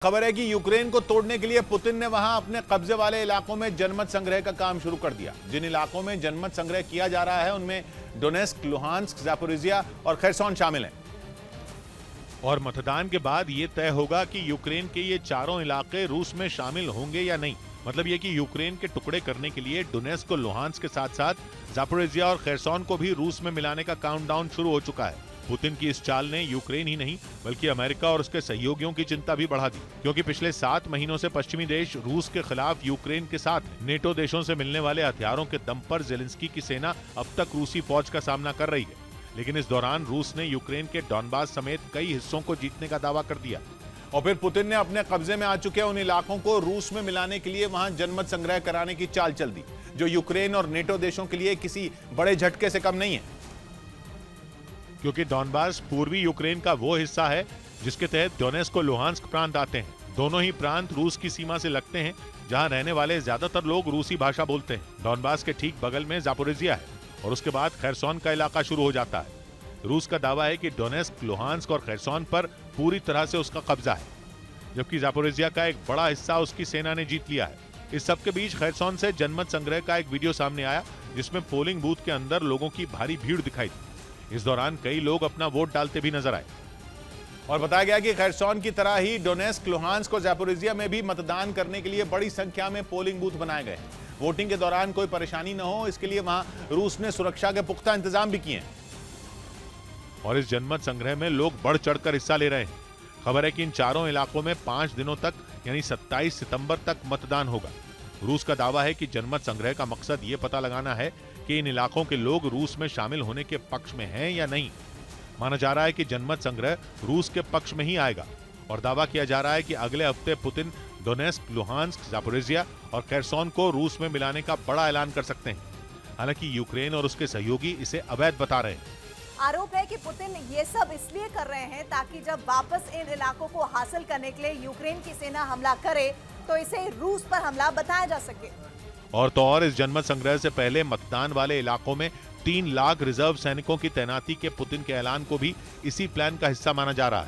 खबर है कि यूक्रेन को तोड़ने के लिए पुतिन ने वहां अपने कब्जे वाले इलाकों में जनमत संग्रह का काम शुरू कर दिया। जिन इलाकों में जनमत संग्रह किया जा रहा है उनमें डोनेस्क, लुहांस्क, ज़ापोरिजिया और खैरसॉन शामिल हैं। और मतदान के बाद यह तय होगा कि यूक्रेन के ये चारों इलाके रूस में शामिल होंगे या नहीं। मतलब यह कि यूक्रेन के टुकड़े करने के लिए डोनेस्क और लुहांस्क के साथ साथ ज़ापोरिजिया और खैरसॉन को भी रूस में मिलाने का काउंटडाउन शुरू हो चुका है। पुतिन की इस चाल ने यूक्रेन ही नहीं बल्कि अमेरिका और उसके सहयोगियों की चिंता भी बढ़ा दी, क्योंकि पिछले 7 महीनों से पश्चिमी देश रूस के खिलाफ यूक्रेन के साथ नेटो देशों से मिलने वाले हथियारों के दम पर जेलेंस्की की सेना अब तक रूसी फौज का सामना कर रही है। लेकिन इस दौरान रूस ने यूक्रेन के डॉनबास समेत कई हिस्सों को जीतने का दावा कर दिया और फिर पुतिन ने अपने कब्जे में आ चुके उन इलाकों को रूस में मिलाने के लिए वहां जनमत संग्रह कराने की चाल चल दी, जो यूक्रेन और नेटो देशों के लिए किसी बड़े झटके से कम नहीं है, क्योंकि डॉनबास पूर्वी यूक्रेन का वो हिस्सा है जिसके तहत डोनेस्क और लुहांस्क प्रांत आते हैं। दोनों ही प्रांत रूस की सीमा से लगते हैं, जहां रहने वाले ज्यादातर लोग रूसी भाषा बोलते हैं। डॉनबास के ठीक बगल में ज़ापोरिजिया है और उसके बाद खैरसॉन का इलाका शुरू हो जाता है। रूस का दावा है कि डोनेस्क, लुहांस्क और खैरसॉन पर पूरी तरह से उसका कब्जा है, जबकि ज़ापोरिजिया का एक बड़ा हिस्सा उसकी सेना ने जीत लिया है। इस सबके बीच खैरसॉन से जनमत संग्रह का एक वीडियो सामने आया जिसमें पोलिंग बूथ के अंदर लोगों की भारी भीड़ दिखाई दी। इस दौरान कई लोग अपना वोट डालते भी नजर आए और बताया गया कि खैरसॉन की तरह ही डोनेस्क, लुहांस्क और ज़ापोरिजिया में भी मतदान करने के लिए बड़ी संख्या में पोलिंग बूथ बनाए गए। वोटिंग के दौरान कोई परेशानी न हो, इसके लिए वहां रूस ने सुरक्षा के पुख्ता इंतजाम भी किए हैं और इस जनमत संग्रह में लोग बढ़ चढ़कर हिस्सा ले रहे हैं। खबर है कि इन चारों इलाकों में 5 दिनों तक यानी 27 सितंबर तक मतदान होगा। रूस का दावा है कि जनमत संग्रह का मकसद ये पता लगाना है कि इन इलाकों के लोग रूस में शामिल होने के पक्ष में हैं या नहीं। माना जा रहा है कि जनमत संग्रह रूस के पक्ष में ही आएगा और दावा किया जा रहा है कि अगले हफ्ते पुतिन डोनेस्क, लुहांस्क, ज़ापोरिजिया और खैरसॉन को रूस में मिलाने का बड़ा ऐलान कर सकते हैं। हालांकि यूक्रेन और उसके सहयोगी इसे अवैध बता रहे हैं। आरोप है कि पुतिन ये सब इसलिए कर रहे हैं ताकि जब वापस इन इलाकों को हासिल करने के लिए यूक्रेन की सेना हमला करे तो इसे रूस पर हमला बताया जा सके। और तो और इस जनमत संग्रह से पहले मतदान वाले इलाकों में 3 लाख रिजर्व सैनिकों की तैनाती के पुतिन के ऐलान को भी इसी प्लान का हिस्सा माना जा रहा है।